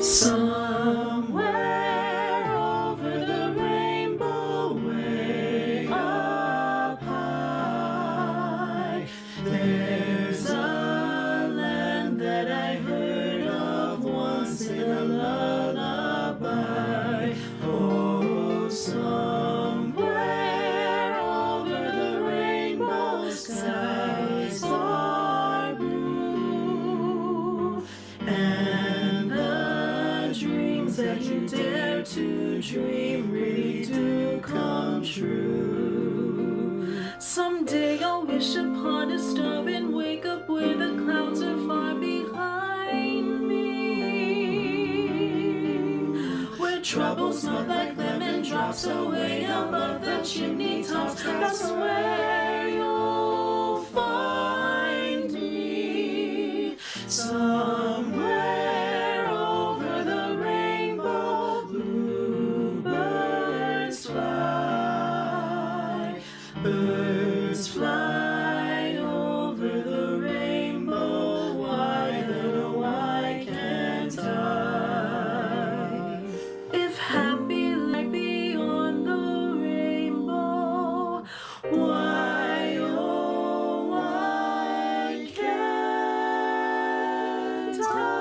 Somewhere over the rainbow, way up high, there's a land that I heard of once in a lullaby. Oh, somewhere over the rainbow, skies are blue, and the dreams that you dare to dream really do come true. Someday I'll wish upon a star and wake up where the clouds are far behind me, where troubles melt like lemon drops away above the chimney tops. That's where you'll find me. Somewhere over the rainbow, bluebirds fly. Birds fly over the rainbow. Why, then, why can't I? If happy lie beyond the rainbow, why, oh, why can't I?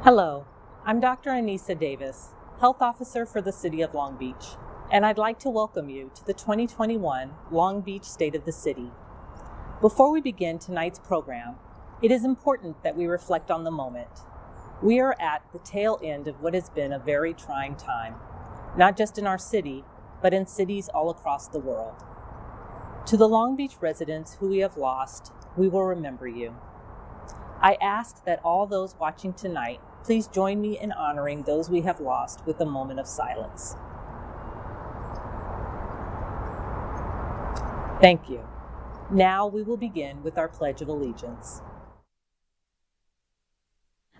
Hello, I'm Dr. Anissa Davis, Health Officer for the City of Long Beach, and I'd like to welcome you to the 2021 Long Beach State of the City. Before we begin tonight's program, it is important that we reflect on the moment. We are at the tail end of what has been a very trying time, not just in our city, but in cities all across the world. To the Long Beach residents who we have lost, we will remember you. I ask that all those watching tonight please join me in honoring those we have lost with a moment of silence. Thank you. Now we will begin with our Pledge of Allegiance.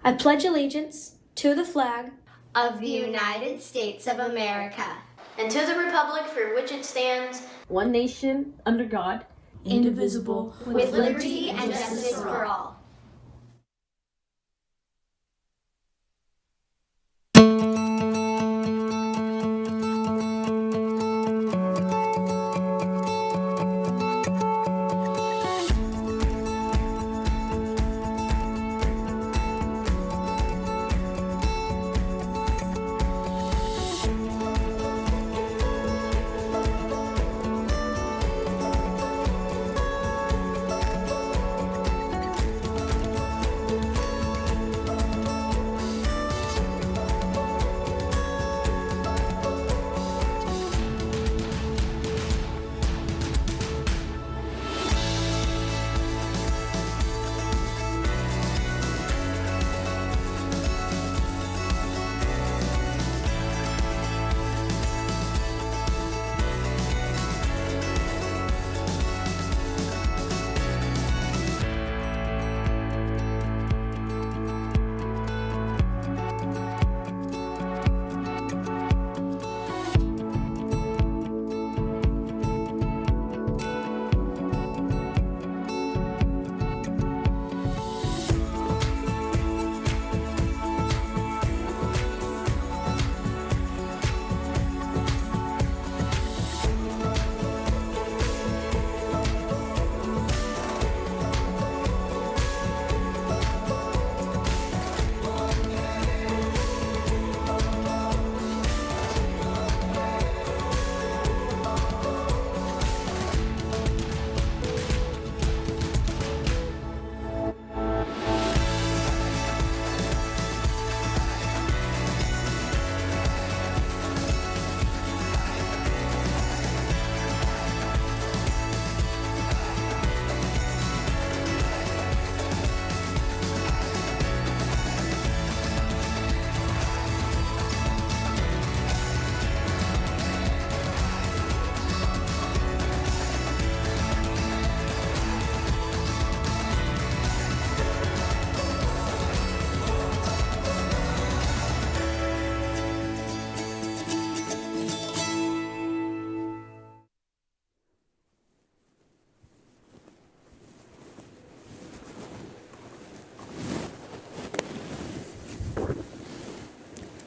I pledge allegiance to the flag of the United States of America, and to the republic for which it stands, one nation, under God, Indivisible, with liberty and justice for all.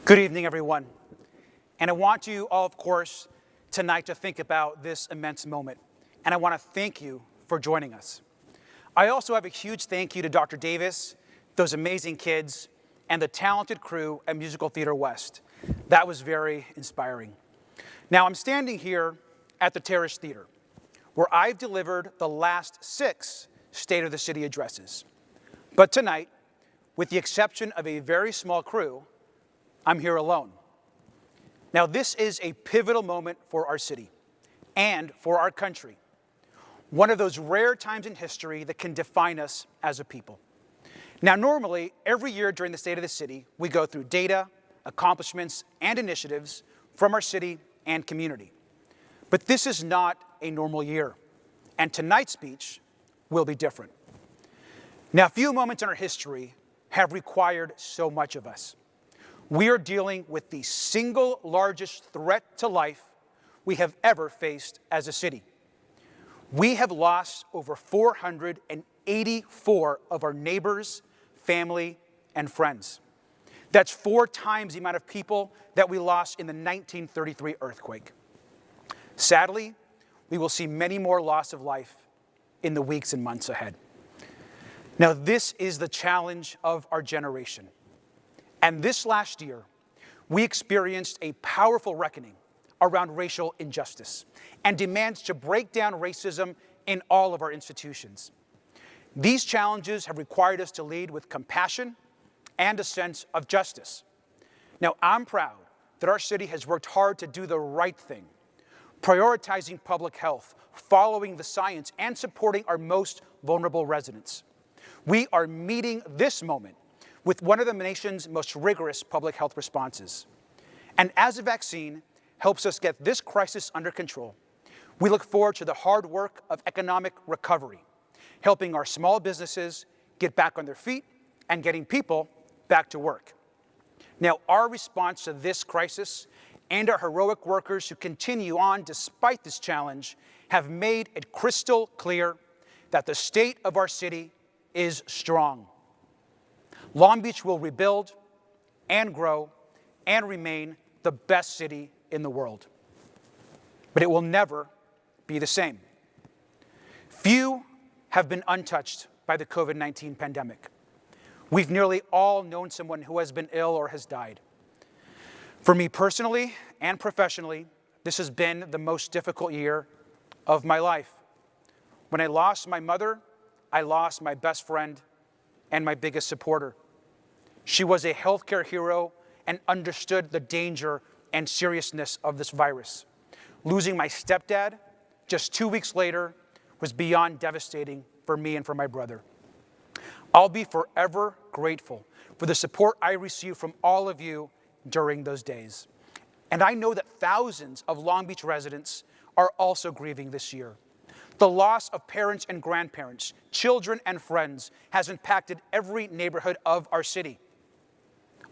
Good evening, everyone. And I want you all, of course, tonight to think about this immense moment. And I want to thank you for joining us. I also have a huge thank you to Dr. Davis, those amazing kids, and the talented crew at Musical Theater West. That was very inspiring. Now, I'm standing here at the Terrace Theater, where I've delivered the last 6 State of the City addresses. But tonight, with the exception of a very small crew, I'm here alone. Now, this is a pivotal moment for our city and for our country. One of those rare times in history that can define us as a people. Now, normally, every year during the State of the City, we go through data, accomplishments, and initiatives from our city and community. But this is not a normal year, and tonight's speech will be different. Now, few moments in our history have required so much of us. We are dealing with the single largest threat to life we have ever faced as a city. We have lost over 484 of our neighbors, family, and friends. That's 4 times the amount of people that we lost in the 1933 earthquake. Sadly, we will see many more loss of life in the weeks and months ahead. Now, this is the challenge of our generation. And this last year, we experienced a powerful reckoning around racial injustice and demands to break down racism in all of our institutions. These challenges have required us to lead with compassion and a sense of justice. Now, I'm proud that our city has worked hard to do the right thing, prioritizing public health, following the science, and supporting our most vulnerable residents. We are meeting this moment with one of the nation's most rigorous public health responses. And as a vaccine helps us get this crisis under control, we look forward to the hard work of economic recovery, helping our small businesses get back on their feet and getting people back to work. Now, our response to this crisis and our heroic workers who continue on despite this challenge have made it crystal clear that the state of our city is strong. Long Beach will rebuild and grow and remain the best city in the world. But it will never be the same. Few have been untouched by the COVID-19 pandemic. We've nearly all known someone who has been ill or has died. For me personally and professionally, this has been the most difficult year of my life. When I lost my mother, I lost my best friend and my biggest supporter. She was a healthcare hero and understood the danger and seriousness of this virus. Losing my stepdad just 2 weeks later was beyond devastating for me and for my brother. I'll be forever grateful for the support I received from all of you during those days. And I know that thousands of Long Beach residents are also grieving this year. The loss of parents and grandparents, children and friends has impacted every neighborhood of our city.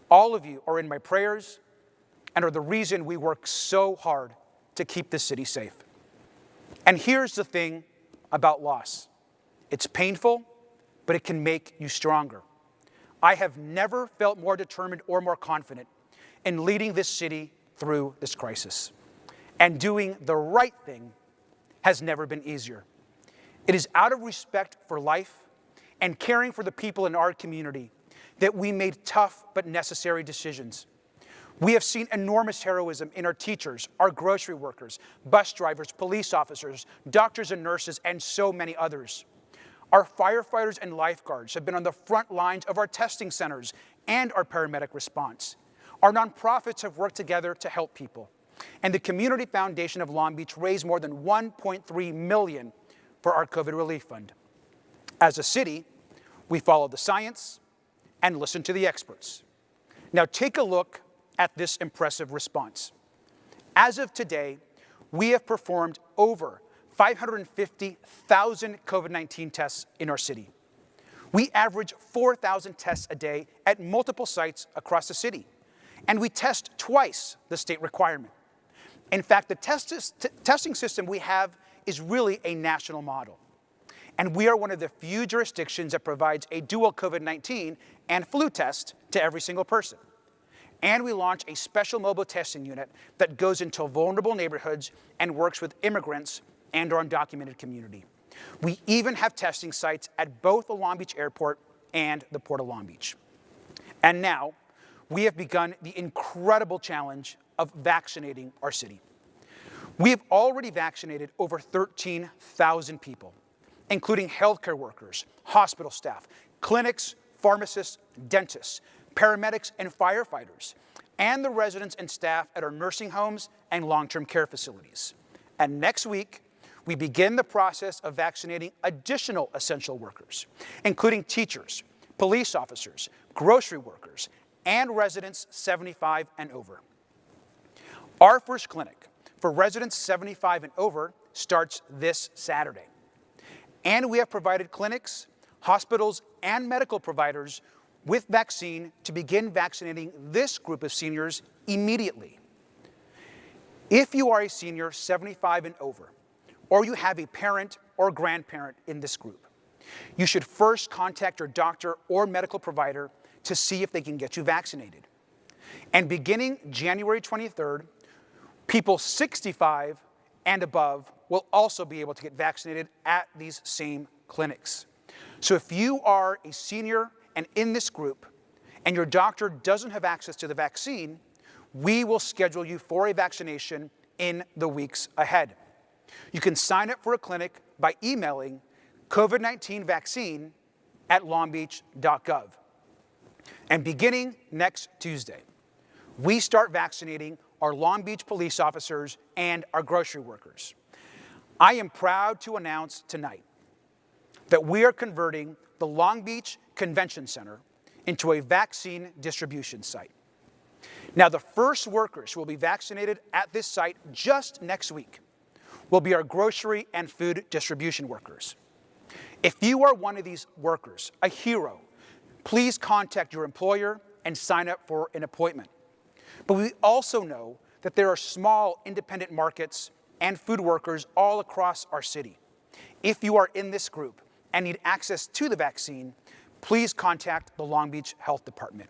All of you are in my prayers and are the reason we work so hard to keep this city safe. And here's the thing about loss. It's painful, but it can make you stronger. I have never felt more determined or more confident in leading this city through this crisis. And doing the right thing has never been easier. It is out of respect for life and caring for the people in our community that we made tough but necessary decisions. We have seen enormous heroism in our teachers, our grocery workers, bus drivers, police officers, doctors and nurses, and so many others. Our firefighters and lifeguards have been on the front lines of our testing centers and our paramedic response. Our nonprofits have worked together to help people. And the Community Foundation of Long Beach raised more than $1.3 million for our COVID relief fund. As a city, we followed the science and listened to the experts. Now take a look at this impressive response. As of today, we have performed over 550,000 COVID-19 tests in our city. We average 4,000 tests a day at multiple sites across the city, and we test twice the state requirement. In fact, the testing system we have is really a national model. And we are one of the few jurisdictions that provides a dual COVID-19 and flu test to every single person. And we launch a special mobile testing unit that goes into vulnerable neighborhoods and works with immigrants and our undocumented community. We even have testing sites at both the Long Beach Airport and the Port of Long Beach. And now, we have begun the incredible challenge of vaccinating our city. We have already vaccinated over 13,000 people, including healthcare workers, hospital staff, clinics, pharmacists, dentists, paramedics, and firefighters, and the residents and staff at our nursing homes and long-term care facilities. And next week, we begin the process of vaccinating additional essential workers, including teachers, police officers, grocery workers, and residents 75 and over. Our first clinic for residents 75 and over starts this Saturday. And we have provided clinics, hospitals, and medical providers with vaccine to begin vaccinating this group of seniors immediately. If you are a senior 75 and over, or you have a parent or grandparent in this group, you should first contact your doctor or medical provider to see if they can get you vaccinated. And beginning January 23rd, people 65 and above will also be able to get vaccinated at these same clinics. So if you are a senior and in this group, and your doctor doesn't have access to the vaccine, we will schedule you for a vaccination in the weeks ahead. You can sign up for a clinic by emailing COVID-19 vaccine@longbeach.gov. And beginning next Tuesday, we start vaccinating our Long Beach police officers and our grocery workers. I am proud to announce tonight that we are converting the Long Beach Convention Center into a vaccine distribution site. Now, the first workers who will be vaccinated at this site just next week will be our grocery and food distribution workers. If you are one of these workers, a hero, please contact your employer and sign up for an appointment. But we also know that there are small independent markets and food workers all across our city. If you are in this group and need access to the vaccine, please contact the Long Beach Health Department.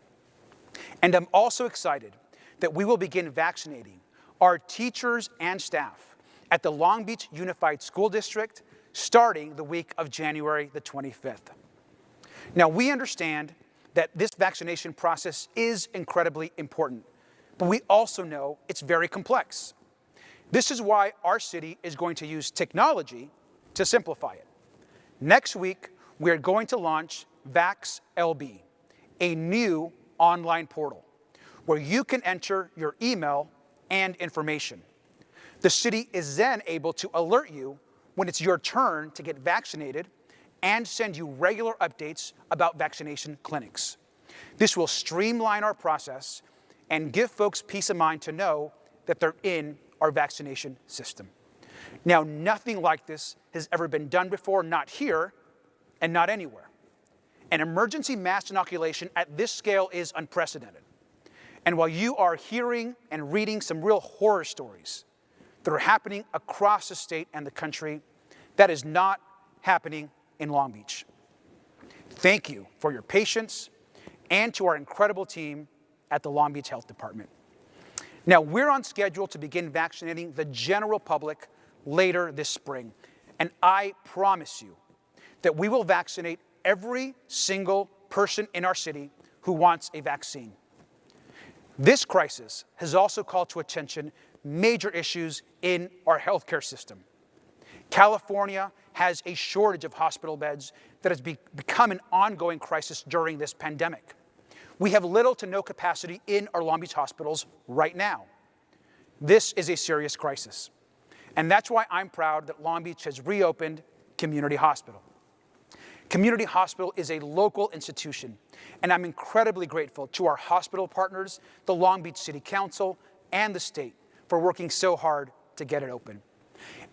And I'm also excited that we will begin vaccinating our teachers and staff at the Long Beach Unified School District starting the week of January the 25th. Now, we understand that this vaccination process is incredibly important, but we also know it's very complex. This is why our city is going to use technology to simplify it. Next week, we are going to launch VaxLB, a new online portal where you can enter your email and information. The city is then able to alert you when it's your turn to get vaccinated and send you regular updates about vaccination clinics. This will streamline our process and give folks peace of mind to know that they're in our vaccination system. Now, nothing like this has ever been done before, not here and not anywhere. An emergency mass inoculation at this scale is unprecedented. And while you are hearing and reading some real horror stories that are happening across the state and the country, that is not happening in Long Beach. Thank you for your patience and to our incredible team at the Long Beach Health Department. Now, we're on schedule to begin vaccinating the general public later this spring. And I promise you that we will vaccinate every single person in our city who wants a vaccine. This crisis has also called to attention major issues in our healthcare system. California has a shortage of hospital beds that has become an ongoing crisis during this pandemic. We have little to no capacity in our Long Beach hospitals right now. This is a serious crisis. And that's why I'm proud that Long Beach has reopened Community Hospital. Community Hospital is a local institution, and I'm incredibly grateful to our hospital partners, the Long Beach City Council, and the state for working so hard to get it open.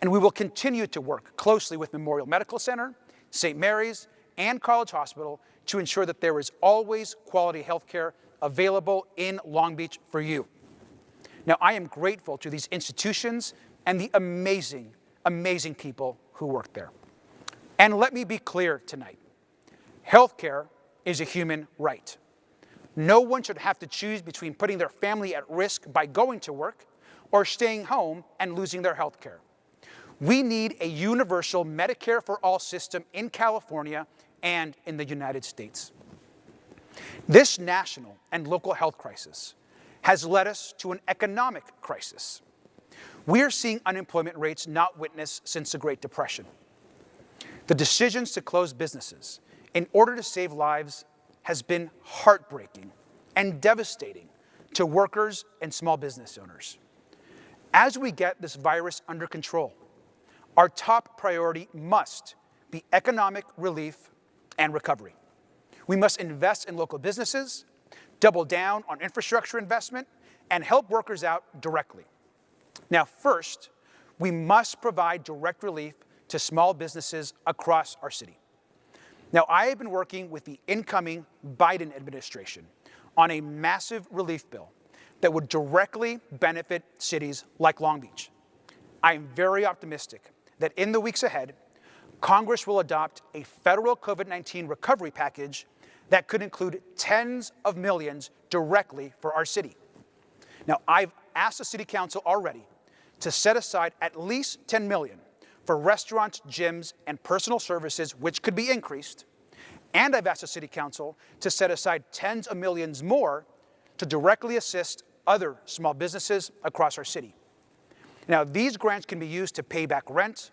And we will continue to work closely with Memorial Medical Center, St. Mary's, and College Hospital to ensure that there is always quality health care available in Long Beach for you. Now, I am grateful to these institutions and the amazing, amazing people who work there. And let me be clear tonight. Healthcare is a human right. No one should have to choose between putting their family at risk by going to work or staying home and losing their health care. We need a universal Medicare for all system in California and in the United States. This national and local health crisis has led us to an economic crisis. We are seeing unemployment rates not witnessed since the Great Depression. The decisions to close businesses in order to save lives has been heartbreaking and devastating to workers and small business owners. As we get this virus under control, our top priority must be economic relief and recovery. We must invest in local businesses, double down on infrastructure investment, and help workers out directly. Now, first, we must provide direct relief to small businesses across our city. Now, I have been working with the incoming Biden administration on a massive relief bill that would directly benefit cities like Long Beach. I am very optimistic that in the weeks ahead, Congress will adopt a federal COVID-19 recovery package that could include tens of millions directly for our city. Now, I've asked the City Council already to set aside at least $10 million for restaurants, gyms, and personal services, which could be increased. And I've asked the City Council to set aside tens of millions more to directly assist other small businesses across our city. Now, these grants can be used to pay back rent,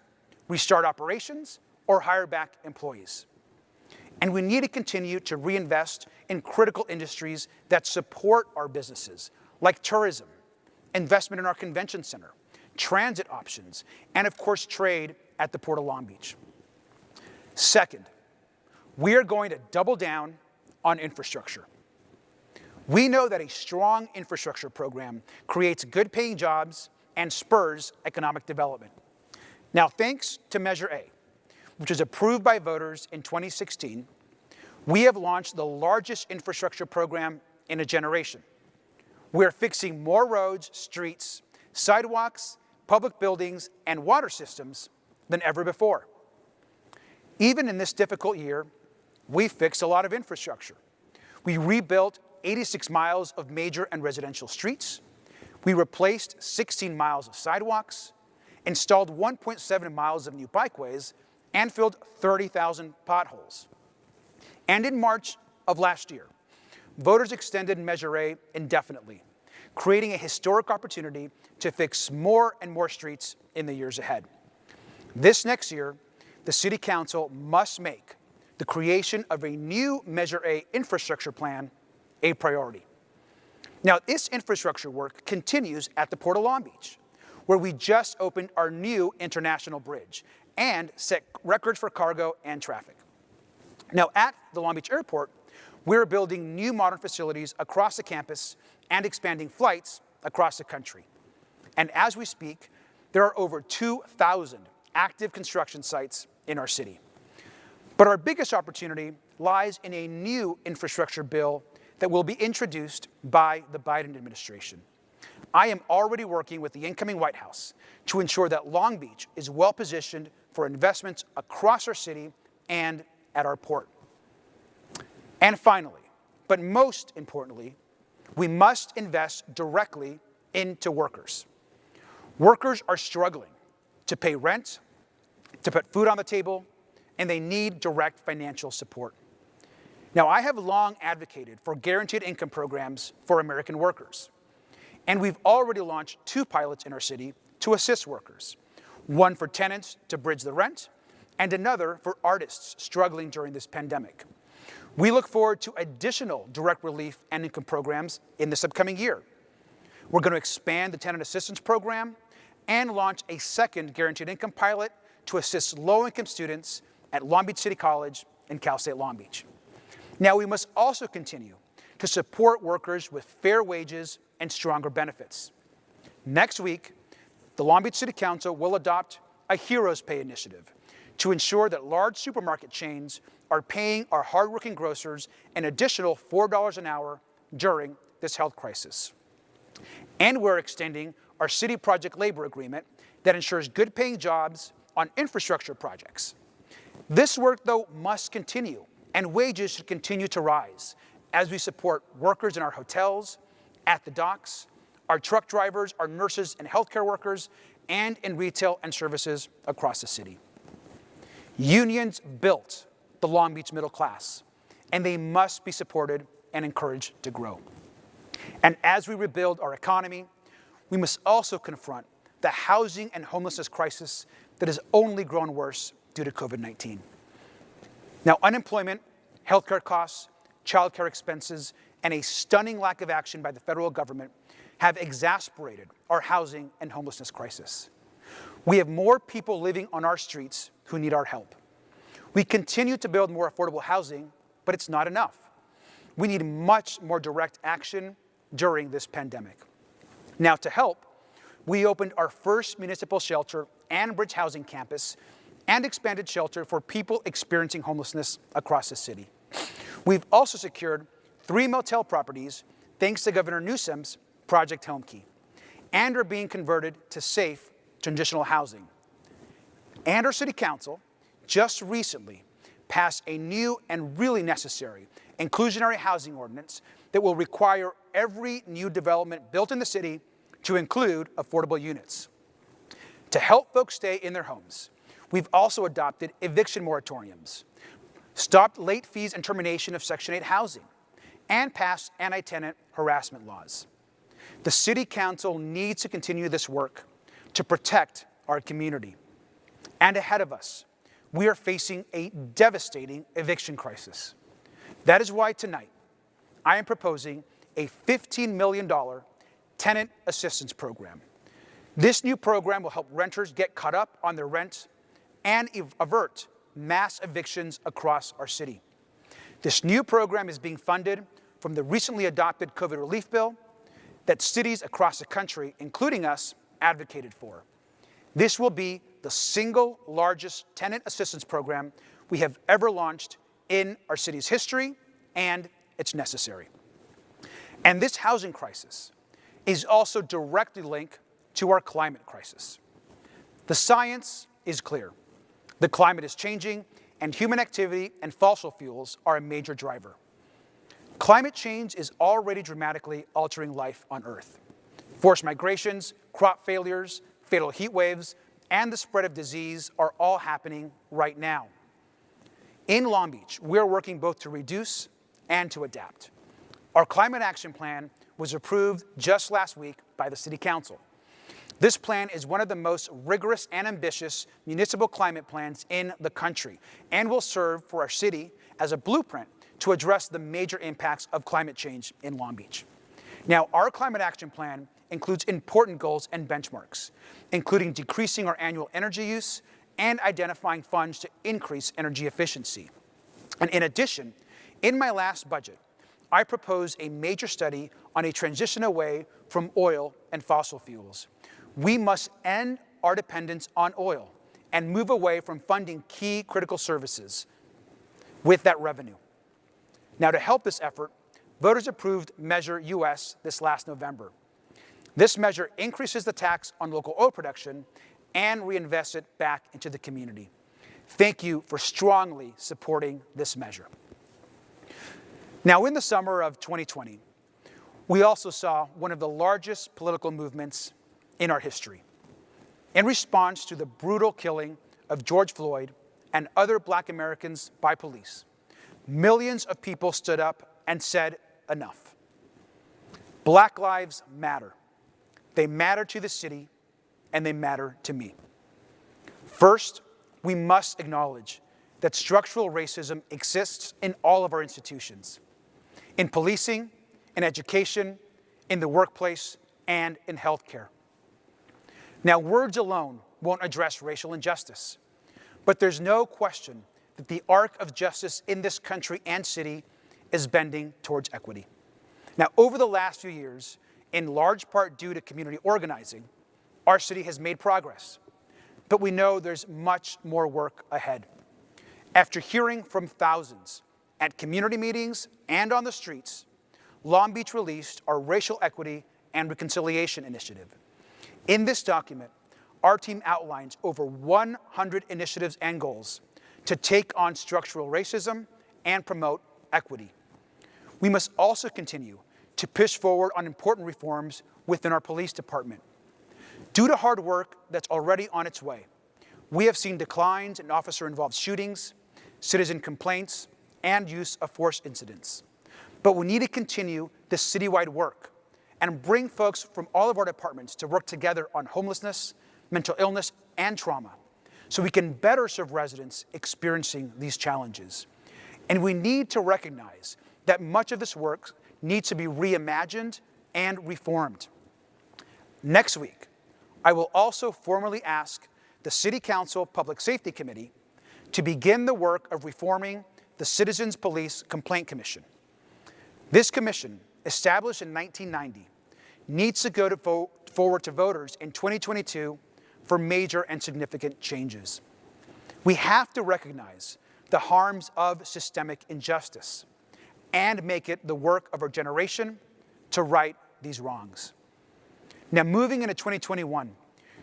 restart operations, or hire back employees. And we need to continue to reinvest in critical industries that support our businesses, like tourism, investment in our convention center, transit options, and of course, trade at the Port of Long Beach. Second, we are going to double down on infrastructure. We know that a strong infrastructure program creates good-paying jobs and spurs economic development. Now, thanks to Measure A, which was approved by voters in 2016, we have launched the largest infrastructure program in a generation. We're fixing more roads, streets, sidewalks, public buildings, and water systems than ever before. Even in this difficult year, we fixed a lot of infrastructure. We rebuilt 86 miles of major and residential streets. We replaced 16 miles of sidewalks, installed 1.7 miles of new bikeways, and filled 30,000 potholes. And in March of last year, voters extended Measure A indefinitely, creating a historic opportunity to fix more and more streets in the years ahead. This next year, the City Council must make the creation of a new Measure A infrastructure plan a priority. Now, this infrastructure work continues at the Port of Long Beach, where we just opened our new international bridge and set records for cargo and traffic. Now, at the Long Beach Airport, we're building new modern facilities across the campus and expanding flights across the country. And as we speak, there are over 2,000 active construction sites in our city. But our biggest opportunity lies in a new infrastructure bill that will be introduced by the Biden administration. I am already working with the incoming White House to ensure that Long Beach is well positioned for investments across our city and at our port. And finally, but most importantly, we must invest directly into workers. Workers are struggling to pay rent, to put food on the table, and they need direct financial support. Now, I have long advocated for guaranteed income programs for American workers. And we've already launched 2 pilots in our city to assist workers. One for tenants to bridge the rent, and another for artists struggling during this pandemic. We look forward to additional direct relief and income programs in this upcoming year. We're going to expand the tenant assistance program and launch a second guaranteed income pilot to assist low-income students at Long Beach City College and Cal State Long Beach. Now, we must also continue to support workers with fair wages and stronger benefits. Next week, the Long Beach City Council will adopt a Heroes Pay initiative to ensure that large supermarket chains are paying our hardworking grocers an additional $4 an hour during this health crisis. And we're extending our city project labor agreement that ensures good-paying jobs on infrastructure projects. This work, though, must continue, and wages should continue to rise as we support workers in our hotels, at the docks, our truck drivers, our nurses and healthcare workers, and in retail and services across the city. Unions built the Long Beach middle class, and they must be supported and encouraged to grow. And as we rebuild our economy, we must also confront the housing and homelessness crisis that has only grown worse due to COVID-19. Now, unemployment, healthcare costs, childcare expenses, and a stunning lack of action by the federal government have exacerbated our housing and homelessness crisis. We have more people living on our streets who need our help. We continue to build more affordable housing, but it's not enough. We need much more direct action during this pandemic. Now, to help, we opened our first municipal shelter and bridge housing campus and expanded shelter for people experiencing homelessness across the city. We've also secured 3 motel properties thanks to Governor Newsom's Project Home Key, and are being converted to safe transitional housing. And our city council just recently passed a new and really necessary inclusionary housing ordinance that will require every new development built in the city to include affordable units. To help folks stay in their homes, we've also adopted eviction moratoriums, stopped late fees and termination of Section 8 housing, and passed anti-tenant harassment laws. The City Council needs to continue this work to protect our community. And ahead of us, we are facing a devastating eviction crisis. That is why tonight, I am proposing a $15 million tenant assistance program. This new program will help renters get caught up on their rent and avert mass evictions across our city. This new program is being funded from the recently adopted COVID relief bill that cities across the country, including us, advocated for. This will be the single largest tenant assistance program we have ever launched in our city's history, and it's necessary. And this housing crisis is also directly linked to our climate crisis. The science is clear. The climate is changing, and human activity and fossil fuels are a major driver. Climate change is already dramatically altering life on Earth. Forced migrations, crop failures, fatal heat waves, and the spread of disease are all happening right now. In Long Beach, we're working both to reduce and to adapt. Our climate action plan was approved just last week by the City Council. This plan is one of the most rigorous and ambitious municipal climate plans in the country and will serve for our city as a blueprint to address the major impacts of climate change in Long Beach. Now, our climate action plan includes important goals and benchmarks, including decreasing our annual energy use and identifying funds to increase energy efficiency. And in addition, in my last budget, I proposed a major study on a transition away from oil and fossil fuels. We must end our dependence on oil and move away from funding key critical services with that revenue. Now, to help this effort, voters approved Measure US this last November. This measure increases the tax on local oil production and reinvests it back into the community. Thank you for strongly supporting this measure. Now, in the summer of 2020, we also saw one of the largest political movements in our history. In response to the brutal killing of George Floyd and other Black Americans by police, millions of people stood up and said enough. Black lives matter. They matter to the city, and they matter to me. First, we must acknowledge that structural racism exists in all of our institutions, in policing, in education, in the workplace, and in healthcare. Now, words alone won't address racial injustice, but there's no question that the arc of justice in this country and city is bending towards equity. Now, over the last few years, in large part due to community organizing, our city has made progress, but we know there's much more work ahead. After hearing from thousands at community meetings and on the streets, Long Beach released our Racial Equity and Reconciliation Initiative. In this document, our team outlines over 100 initiatives and goals to take on structural racism and promote equity. We must also continue to push forward on important reforms within our police department. Due to hard work that's already on its way, we have seen declines in officer-involved shootings, citizen complaints, and use of force incidents. But we need to continue this citywide work and bring folks from all of our departments to work together on homelessness, mental illness, and trauma, so we can better serve residents experiencing these challenges. And we need to recognize that much of this work needs to be reimagined and reformed. Next week, I will also formally ask the City Council Public Safety Committee to begin the work of reforming the Citizens Police Complaint Commission. This commission, established in 1990, needs to go forward to voters in 2022 for major and significant changes. We have to recognize the harms of systemic injustice and make it the work of our generation to right these wrongs. Now, moving into 2021,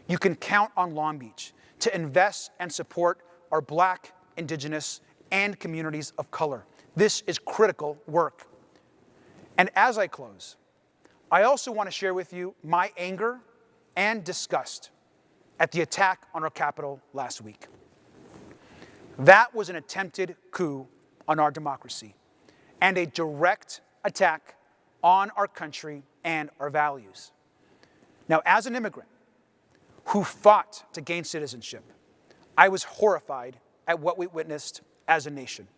you can count on Long Beach to invest and support our Black, Indigenous, and communities of color. This is critical work. And as I close, I also want to share with you my anger and disgust at the attack on our Capitol last week. That was an attempted coup on our democracy and a direct attack on our country and our values. Now, as an immigrant who fought to gain citizenship, I was horrified at what we witnessed as a nation.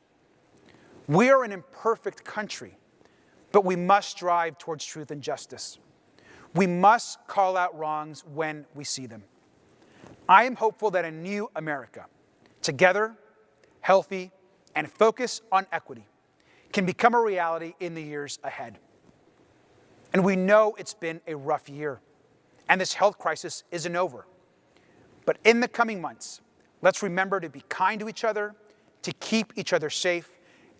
We are an imperfect country, but we must strive towards truth and justice. We must call out wrongs when we see them. I am hopeful that a new America, together, healthy, and focused on equity, can become a reality in the years ahead. And we know it's been a rough year, and this health crisis isn't over. But in the coming months, let's remember to be kind to each other, to keep each other safe,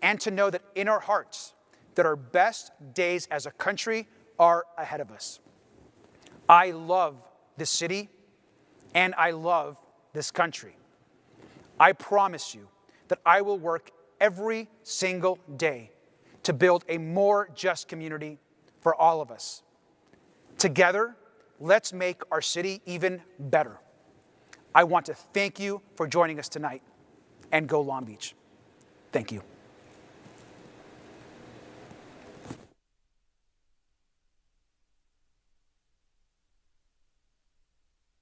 and to know that in our hearts, that our best days as a country are ahead of us. I love this city, and I love this country. I promise you that I will work every single day to build a more just community for all of us. Together, let's make our city even better. I want to thank you for joining us tonight, and go Long Beach. Thank you.